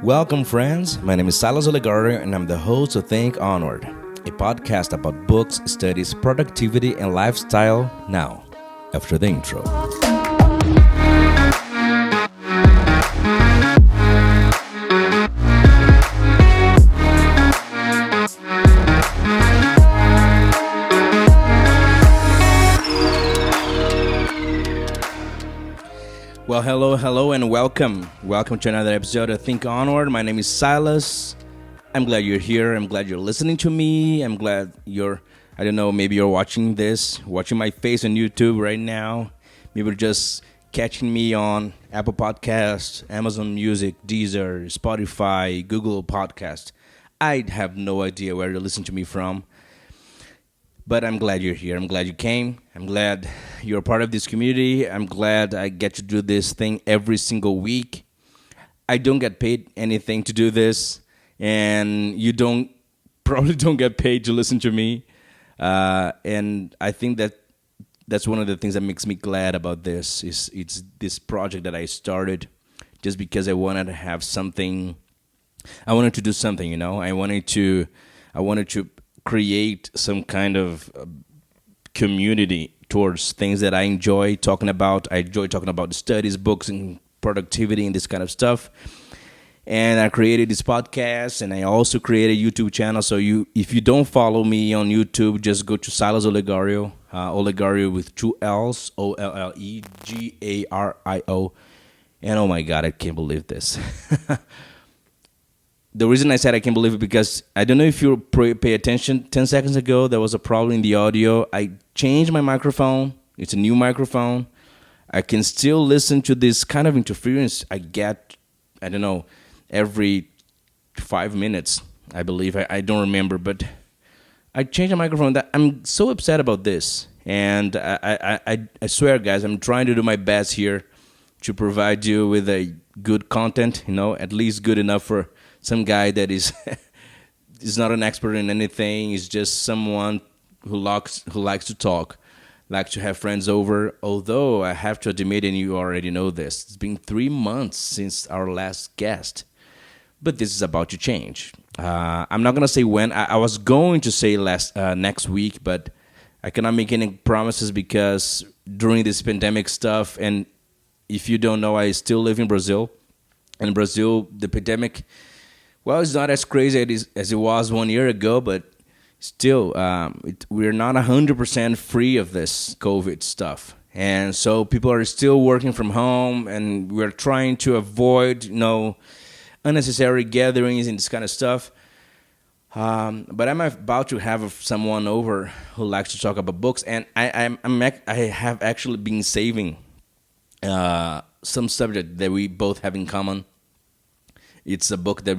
Welcome, friends. My name is Silas Ollegario, and I'm the host of Think Onward, a podcast about books, studies, productivity, and lifestyle. Now, after the intro. Well, hello, and welcome. Welcome to another episode of Think Onward. My name is Silas. I'm glad you're here. I'm glad you're listening to me. I'm glad maybe you're watching my face on YouTube right now. Maybe you're just catching me on Apple Podcasts, Amazon Music, Deezer, Spotify, Google Podcast. I have no idea where you're listening to me from. But I'm glad you're here. I'm glad you came. I'm glad you're a part of this community. I'm glad I get to do this thing every single week. I don't get paid anything to do this, and you probably don't get paid to listen to me. And I think that's one of the things that makes me glad about this. It's this project that I started just because I wanted to have something. I wanted to do something, I wanted to create some kind of community towards things that I enjoy talking about. I enjoy talking about the studies, books, and productivity and this kind of stuff. And I created this podcast, and I also created a YouTube channel. So if you don't follow me on YouTube, just go to Silas Ollegario, Ollegario with two L's, Ollegario. And oh my God, I can't believe this. The reason I said I can't believe it because I don't know if you pay attention. 10 seconds ago, there was a problem in the audio. I changed my microphone. It's a new microphone. I can still listen to this kind of interference I get, every 5 minutes, I believe. I don't remember, but I changed the microphone. I'm so upset about this. And I swear, guys, I'm trying to do my best here to provide you with a good content, at least good enough for some guy that is not an expert in anything. Is just someone who likes to talk, likes to have friends over. Although I have to admit, and you already know this, it's been 3 months since our last guest. But this is about to change. I'm not gonna say when. I was going to say next week, but I cannot make any promises because during this pandemic stuff, and if you don't know, I still live in Brazil. In Brazil, the pandemic, well, it's not as crazy as it was 1 year ago, but still, we're not 100% free of this COVID stuff. And so people are still working from home, and we're trying to avoid, unnecessary gatherings and this kind of stuff. But I'm about to have someone over who likes to talk about books, and I have actually been saving some subject that we both have in common. It's a book that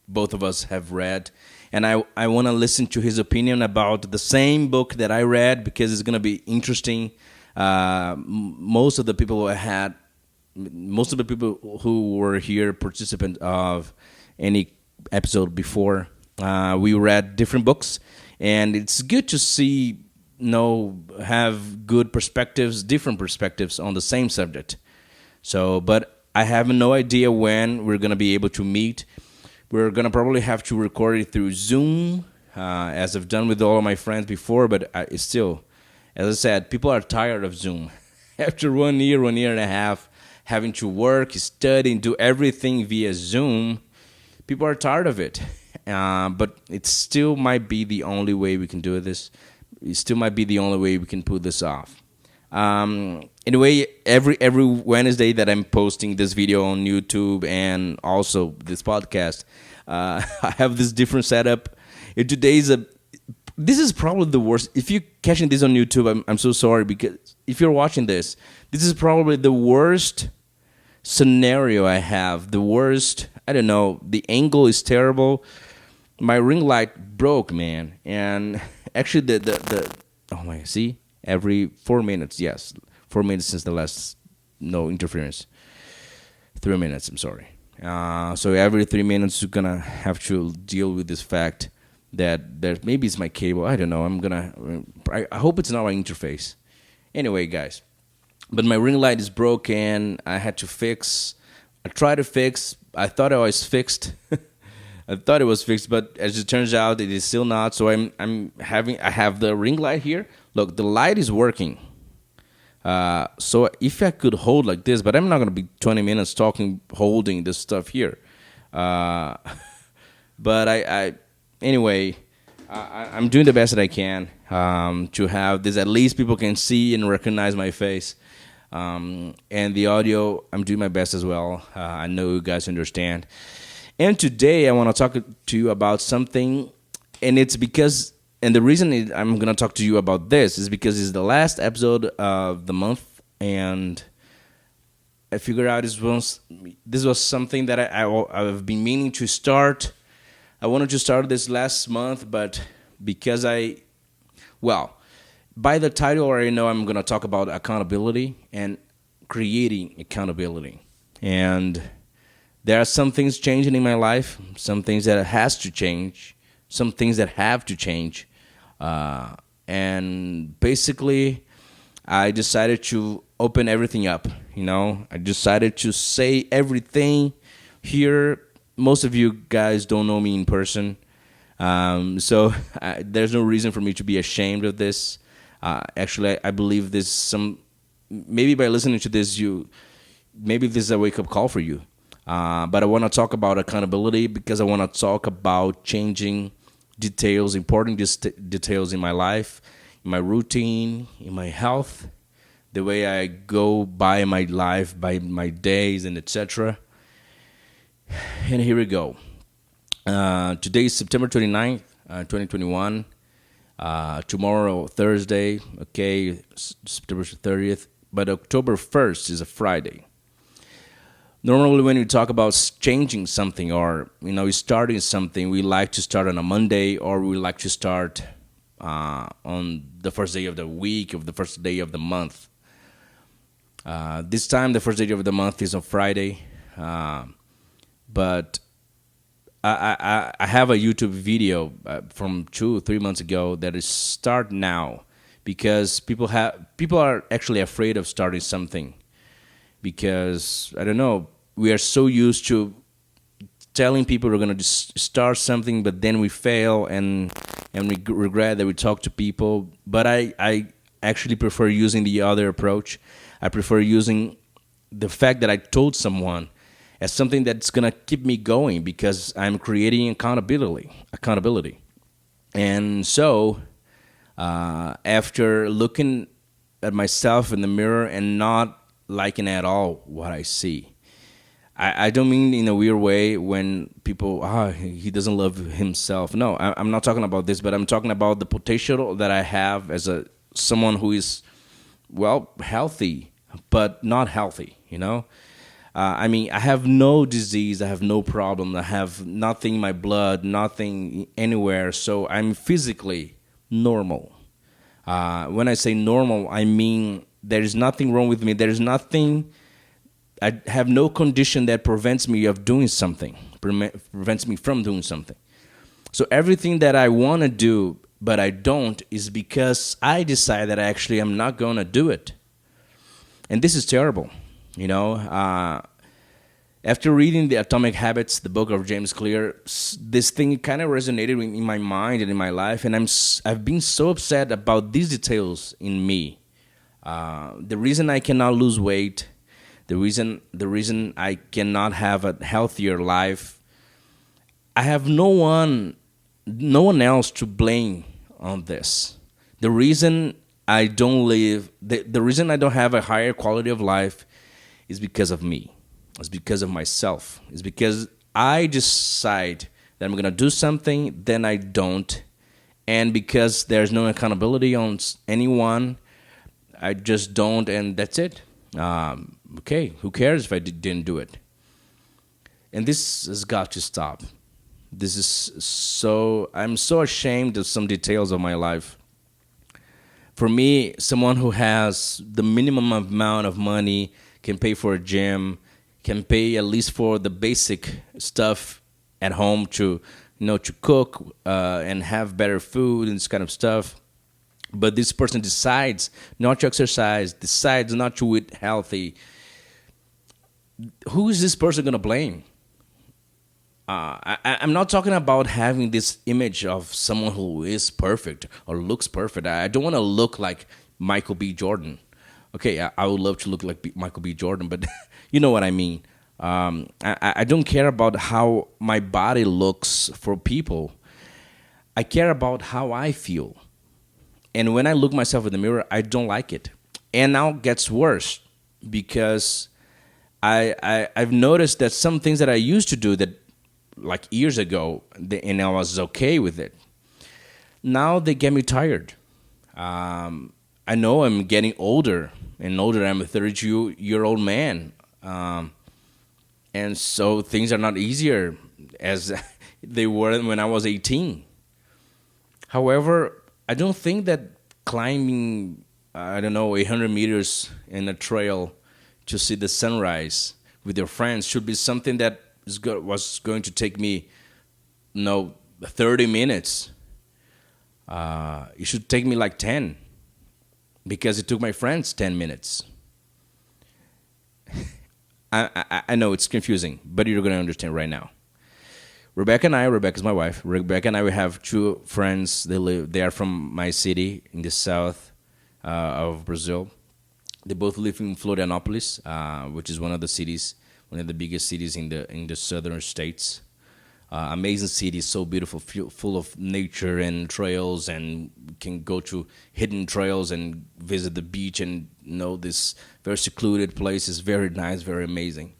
both of us have read, and I want to listen to his opinion about the same book that I read because it's going to be interesting. Most of the people who were here participant of any episode before, we read different books, and it's good to see, have good perspectives, different perspectives on the same subject. So, but I have no idea when we're going to be able to meet. We're going to probably have to record it through Zoom, as I've done with all of my friends before, but it's still, as I said, people are tired of Zoom. After 1 year and a half, having to work, study, and do everything via Zoom, people are tired of it. But it still might be the only way we can do this. It still might be the only way we can pull this off. Anyway, every Wednesday that I'm posting this video on YouTube and also this podcast, I have this different setup. And this is probably the worst. If you're catching this on YouTube, I'm so sorry, because if you're watching this is probably the worst scenario I have. The worst, the angle is terrible. My ring light broke, man. And actually see? Every 4 minutes, yes. 4 minutes since the last, no interference. 3 minutes, I'm sorry. So every 3 minutes, you're going to have to deal with this fact that maybe it's my cable. I don't know. I hope it's not my interface. Anyway, guys. But my ring light is broken. I tried to fix, I thought it was fixed. I thought it was fixed, but as it turns out, it is still not. So I have the ring light here. Look, the light is working. So if I could hold like this, but I'm not going to be 20 minutes holding this stuff here. But anyway, I'm doing the best that I can to have this. At least people can see and recognize my face. And the audio, I'm doing my best as well. I know you guys understand. And today I want to talk to you about something, and it's because, and the reason I'm going to talk to you about this is because it's the last episode of the month, and I figured out this was something that I've been meaning to start. I wanted to start this last month, but because by the title I already know I'm going to talk about accountability and creating accountability. And there are some things changing in my life, some things that has to change, some things that have to change. And basically, I decided to open everything up. I decided to say everything here. Most of you guys don't know me in person. So there's no reason for me to be ashamed of this. Actually, I believe maybe by listening to this, maybe this is a wake-up call for you. But I want to talk about accountability because I want to talk about changing details, important details in my life, in my routine, in my health, the way I go by my life, by my days, and etc. And here we go. Today is September 29th, 2021. Tomorrow, Thursday, okay, September 30th. But October 1st is a Friday. Normally, when we talk about changing something or starting something, we like to start on a Monday, or we like to start on the first day of the week, or the first day of the month. This time, the first day of the month is on Friday, but I have a YouTube video from 2-3 months ago that is start now, because people are actually afraid of starting something. Because, I don't know, we are so used to telling people we're going to start something, but then we fail and we regret that we talk to people. But I actually prefer using the other approach. I prefer using the fact that I told someone as something that's going to keep me going, because I'm creating accountability. And so, after looking at myself in the mirror and not liking at all what I see. I don't mean in a weird way when people, he doesn't love himself. No, I'm not talking about this, but I'm talking about the potential that I have as someone who is, healthy, but not healthy, I have no disease, I have no problem, I have nothing in my blood, nothing anywhere, so I'm physically normal. When I say normal, I mean there is nothing wrong with me. There is nothing. I have no condition that prevents me of doing something, prevents me from doing something. So everything that I want to do, but I don't, is because I decide that I actually am not going to do it. And this is terrible, After reading the Atomic Habits, the book of James Clear, this thing kind of resonated in my mind and in my life, and I've been so upset about these details in me. The reason I cannot lose weight, the reason I cannot have a healthier life, I have no one else to blame on this. The reason I don't live, the reason I don't have a higher quality of life is because of me. It's because of myself. It's because I decide that I'm going to do something, then I don't. And because there's no accountability on anyone, I just don't, and that's it. Okay, who cares if I didn't do it? And this has got to stop. I'm so ashamed of some details of my life. For me, someone who has the minimum amount of money can pay for a gym, can pay at least for the basic stuff at home to cook and have better food and this kind of stuff. But this person decides not to exercise, decides not to eat healthy. Who is this person going to blame? I'm not talking about having this image of someone who is perfect or looks perfect. I don't want to look like Michael B. Jordan. Okay, I would love to look like Michael B. Jordan, but you know what I mean. I don't care about how my body looks for people. I care about how I feel. And when I look myself in the mirror, I don't like it. And now it gets worse because I've noticed that some things that I used to do that like years ago, and I was okay with it. Now they get me tired. I know I'm getting older and older. I'm a 32-year-old man. And so things are not easier as they were when I was 18. However, I don't think that climbing, I don't know, 800 meters in a trail to see the sunrise with your friends should be something that was going to take me, 30 minutes. It should take me like 10 because it took my friends 10 minutes. I know it's confusing, but you're going to understand right now. Rebecca's my wife. Rebecca and I, we have two friends. They are from my city in the south of Brazil. They both live in Florianopolis, which is one of the biggest cities in the southern states. Amazing city, so beautiful, full of nature and trails, and can go to hidden trails and visit the beach and this very secluded place is very nice, very amazing.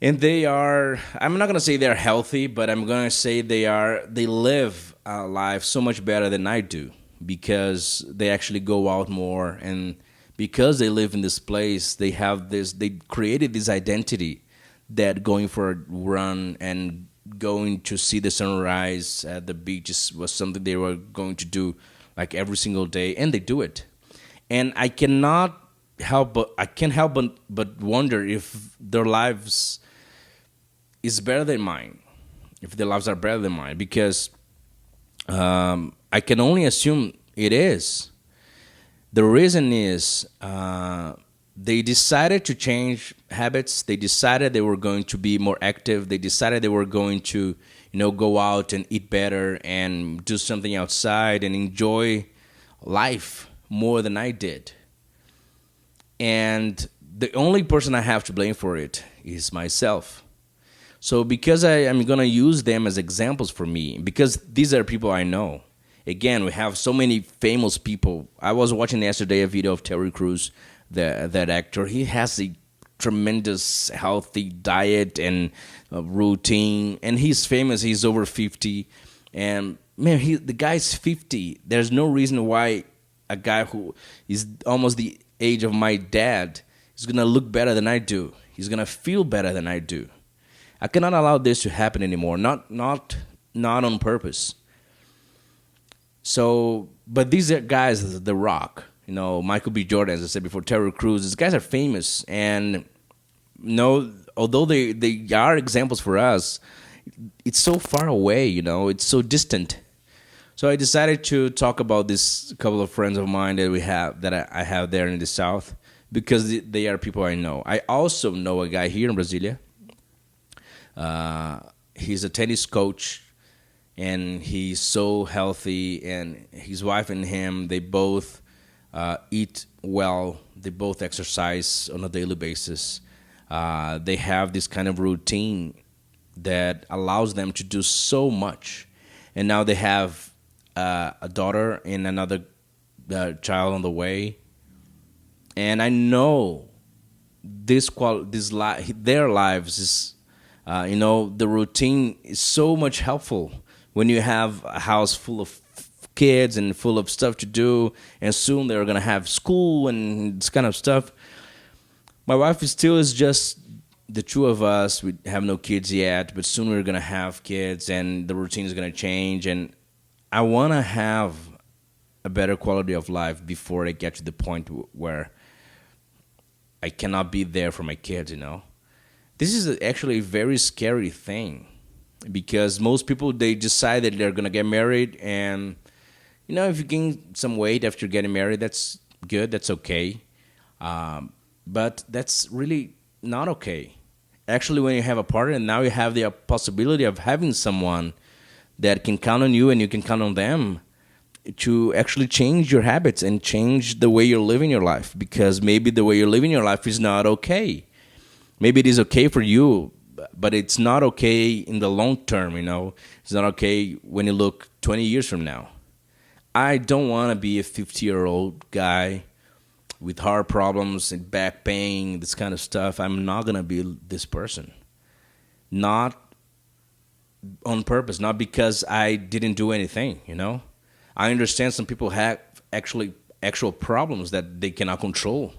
And I'm not going to say they're healthy, but I'm going to say they live a life so much better than I do because they actually go out more, and because they live in this place, they created this identity that going for a run and going to see the sunrise at the beaches was something they were going to do like every single day, and they do it. And I can't help but wonder if their lives is better than mine, if their lives are better than mine, because I can only assume it is. The reason is they decided to change habits. They decided they were going to be more active. They decided they were going to, go out and eat better and do something outside and enjoy life more than I did. And the only person I have to blame for it is myself. So because I am going to use them as examples for me, because these are people I know. Again, we have so many famous people. I was watching yesterday a video of Terry Crews, that actor. He has a tremendous healthy diet and routine, and he's famous. He's over 50, and man, the guy's 50. There's no reason why a guy who is almost the age of my dad is gonna look better than I do. He's gonna feel better than I do. I cannot allow this to happen anymore. Not on purpose. So, but these are guys, The Rock, Michael B. Jordan, as I said before, Terry Crews. These guys are famous, and although they are examples for us, it's so far away. It's so distant. So I decided to talk about this couple of friends of mine that I have there in the south, because they are people I know. I also know a guy here in Brasilia. He's a tennis coach. And he's so healthy, and his wife and him, they both eat well. They both exercise on a daily basis. They have this kind of routine that allows them to do so much. And now they have a daughter and another child on the way. And I know their lives is, the routine is so much helpful. When you have a house full of kids and full of stuff to do, and soon they're going to have school and this kind of stuff. My wife is just the two of us. We have no kids yet, but soon we're going to have kids, and the routine is going to change. And I want to have a better quality of life before I get to the point where I cannot be there for my kids, This is actually a very scary thing. Because most people, they decide that they're going to get married, and, if you gain some weight after getting married, that's good, that's okay. But that's really not okay. Actually, when you have a partner, now you have the possibility of having someone that can count on you and you can count on them to actually change your habits and change the way you're living your life. Because maybe the way you're living your life is not okay. Maybe it is okay for you, but it's not okay in the long term, you know. It's not okay when you look 20 years from now. I don't want to be a 50-year-old guy with heart problems and back pain, this kind of stuff. I'm not going to be this person. Not on purpose, not because I didn't do anything, you know. I understand some people have actual problems that they cannot control.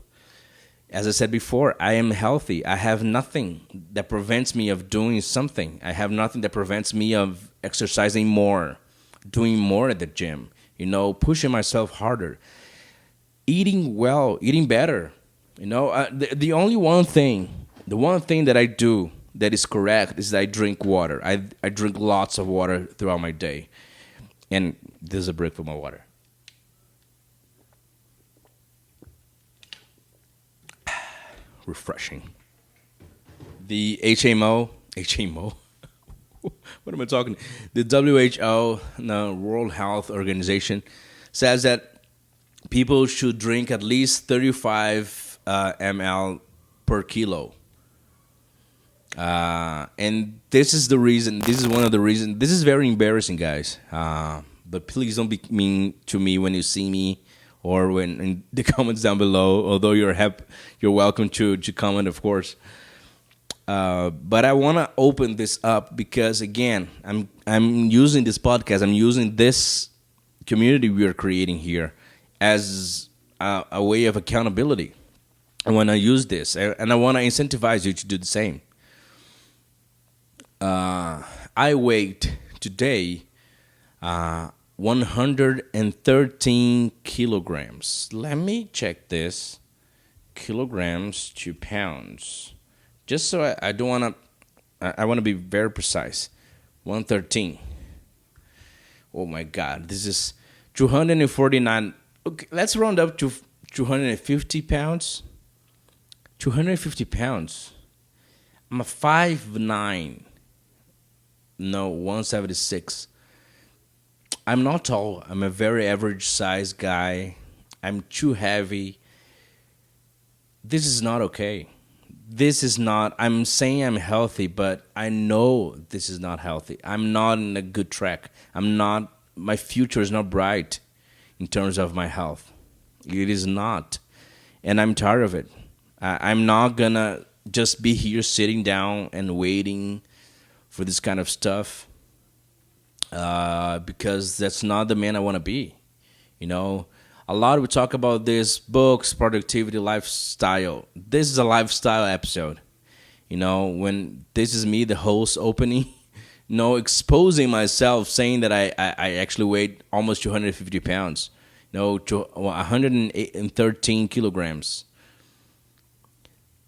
As I said before, I am healthy. I have nothing that prevents me of doing something. I have nothing that prevents me of exercising more, doing more at the gym, you know, pushing myself harder, eating well, eating better. You know, the only one thing, the one thing that I do that is correct is that I drink water. I drink lots of water throughout my day. And this is a break for my water. Refreshing. The HMO, what am I talking? The WHO, the World Health Organization, says that people should drink at least 35 ml per kilo. And this is the reason. This is one of the reasons. This is very embarrassing, guys. But please don't be mean to me when you see me or when in the comments down below. Although you're welcome to comment, of course. But I want to open this up because again, I'm using this podcast. I'm using this community we are creating here as a way of accountability. I want to use this, and I want to incentivize you to do the same. I weighed today 113 kilograms. Let me check this. Kilograms to pounds. Just so I don't want to... I want to be very precise. 113. Oh my God. This is 249. Okay, let's round up to 250 pounds. 250 pounds. I'm a 5'9". No, 176. I'm not tall. I'm a very average size guy. I'm too heavy. This is not okay. This is not... I'm saying I'm healthy, but I know this is not healthy. I'm not in a good track. My future is not bright in terms of my health. It is not. And I'm tired of it. I'm not going to just be here sitting down and waiting for this kind of stuff, because that's not the man I want to be. You know, a lot we talk about this, books, productivity, lifestyle. This is a lifestyle episode. You know, when this is me, the host, opening, you know, exposing myself, saying that I actually weighed almost 250 pounds, you know, to 113 kilograms.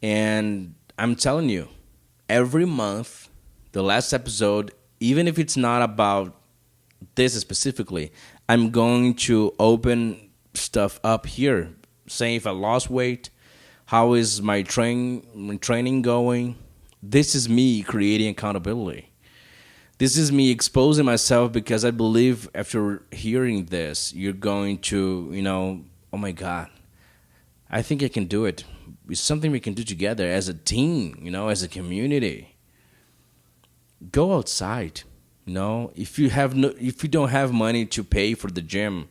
And I'm telling you, every month, the last episode, even if it's not about this specifically, I'm going to open stuff up here, saying if I lost weight, how is my training going. This is me creating accountability. This is me exposing myself because I believe after hearing this, you're going to, you know, oh my God, I think I can do it. It's something we can do together as a team, you know, as a community. Go outside, you know. If you don't have money to pay for the gym,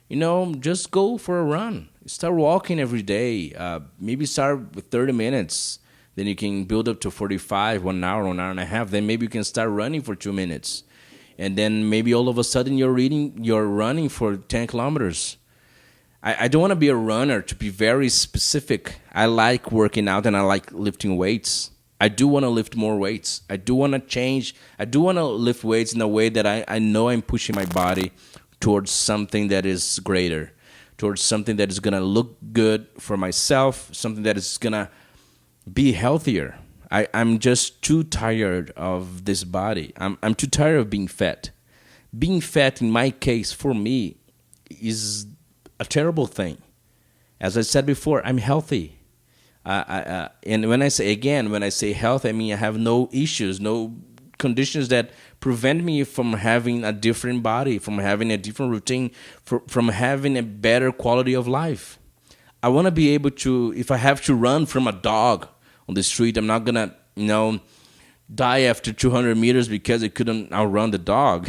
you know, just go for a run. Start walking every day. Maybe start with 30 minutes. Then you can build up to 45, 1 hour, 1 hour and a half. Then maybe you can start running for 2 minutes. And then maybe all of a sudden you're running for 10 kilometers. I don't want to be a runner, to be very specific. I like working out and I like lifting weights. I do want to lift more weights. I do want to change. I do want to lift weights in a way that I know I'm pushing my body towards something that is greater, towards something that is going to look good for myself, something that is going to be healthier. I'm just too tired of this body. I'm too tired of being fat. Being fat, in my case, for me, is a terrible thing. As I said before, I'm healthy. And when I say health, I mean I have no issues, no conditions that prevent me from having a different body, from having a different routine, from having a better quality of life. I want to be able to, if I have to run from a dog on the street, I'm not gonna, die after 200 meters because I couldn't outrun the dog.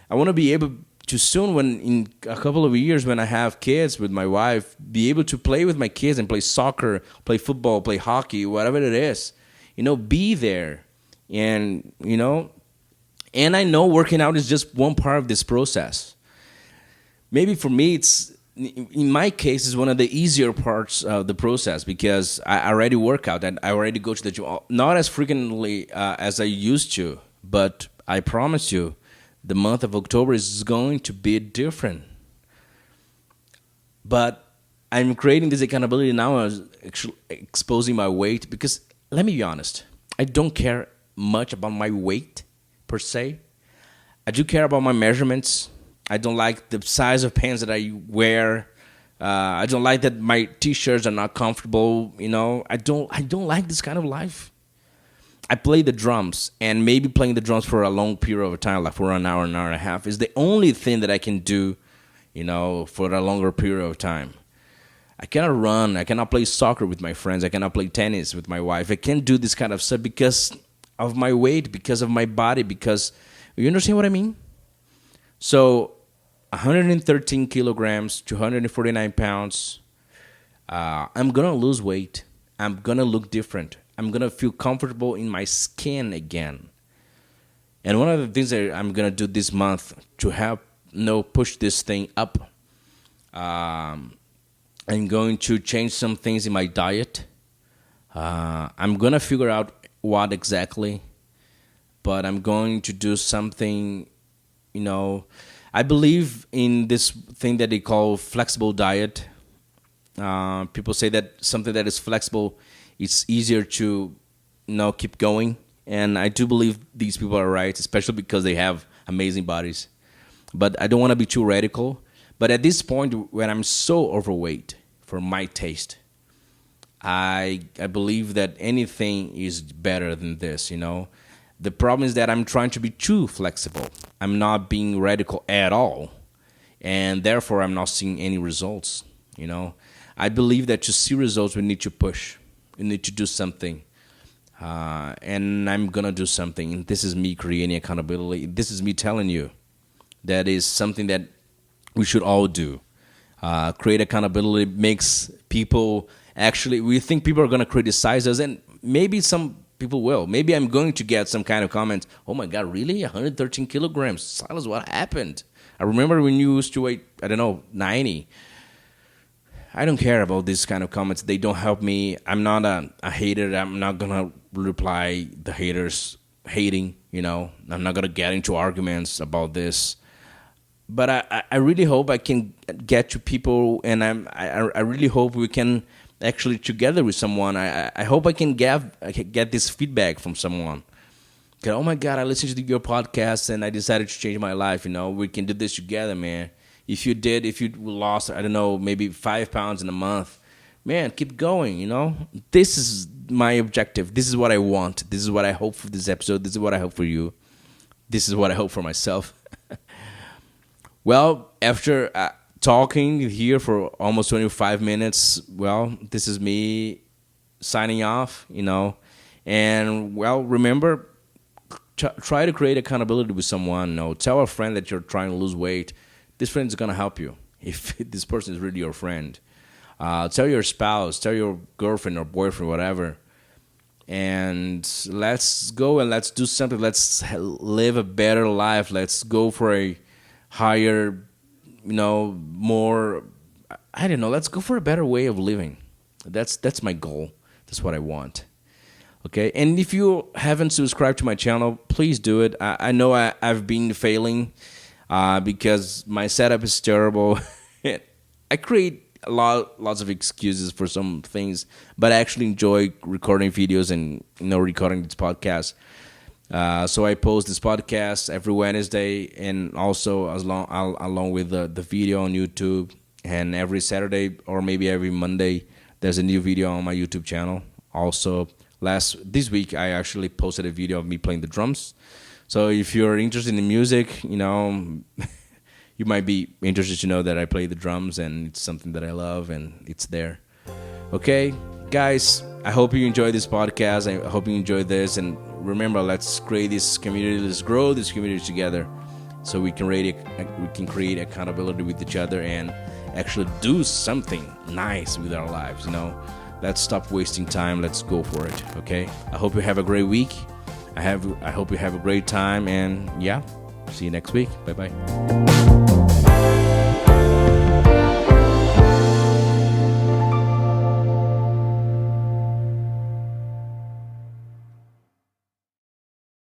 I want to be able to soon, when in a couple of years, when I have kids with my wife, be able to play with my kids and play soccer, play football, play hockey, whatever it is. Be there. And, and I know working out is just one part of this process. Maybe for me, in my case, it's one of the easier parts of the process because I already work out and I already go to the gym, not as frequently as I used to, but I promise you, the month of October is going to be different. But I'm creating this accountability now, actually exposing my weight, because let me be honest, I don't care much about my weight per se. I do care about my measurements. I don't like the size of pants that I wear. I don't like that my t-shirts are not comfortable. I don't like this kind of life. I play the drums, and maybe playing the drums for a long period of time, like for an hour and a half, is the only thing that I can do, for a longer period of time. I cannot run. I cannot play soccer with my friends. I cannot play tennis with my wife. I can't do this kind of stuff because of my weight, because of my body, because, you understand what I mean? So 113 kilograms, 249 pounds, I'm going to lose weight. I'm going to look different. I'm going to feel comfortable in my skin again. And one of the things that I'm going to do this month to help push this thing up, I'm going to change some things in my diet. I'm going to figure out what exactly, but I'm going to do something, I believe in this thing that they call flexible diet. People say that something that is flexible, it's easier to keep going. And I do believe these people are right, especially because they have amazing bodies. But I don't want to be too radical. But at this point, when I'm so overweight for my taste, I believe that anything is better than this, The problem is that I'm trying to be too flexible. I'm not being radical at all. And therefore, I'm not seeing any results, I believe that to see results, we need to push. We need to do something. And I'm going to do something. And this is me creating accountability. This is me telling you that is something that we should all do. Create accountability makes people actually, we think people are going to criticize us, and maybe some people will. Maybe I'm going to get some kind of comment. Oh my God, really? 113 kilograms. Silas, what happened? I remember when you used to weigh, 90. I don't care about these kind of comments. They don't help me. I'm not a hater. I'm not going to reply the haters hating, I'm not going to get into arguments about this. But I really hope I can get to people, and I really hope we can actually together with someone. I hope I can get this feedback from someone. Oh my God, I listened to your podcast and I decided to change my life. We can do this together, man. If you lost, maybe 5 pounds in a month, man, keep going, This is my objective. This is what I want. This is what I hope for this episode. This is what I hope for you. This is what I hope for myself. Well, after talking here for almost 25 minutes, this is me signing off, And, remember, try to create accountability with someone. Tell a friend that you're trying to lose weight. This friend is going to help you if this person is really your friend. Tell your spouse, tell your girlfriend or boyfriend, whatever. And let's go and let's do something. Let's live a better life. Let's go for a higher, more, let's go for a better way of living. That's my goal. That's what I want. Okay, and if you haven't subscribed to my channel, please do it. I know I've been failing because my setup is terrible. I create lots of excuses for some things, but I actually enjoy recording videos and recording this podcast. So I post this podcast every Wednesday, and also along with the video on YouTube, and every Saturday or maybe every Monday there's a new video on my YouTube channel. Also, this week I actually posted a video of me playing the drums. So if you're interested in music, you might be interested to know that I play the drums, and it's something that I love, and it's there. Okay, guys, I hope you enjoyed this podcast. I hope you enjoyed this, and remember, let's create this community. Let's grow this community together, so we can create accountability with each other and actually do something nice with our lives. Let's stop wasting time. Let's go for it. Okay. I hope you have a great week. I hope you have a great time, and yeah, see you next week. Bye bye.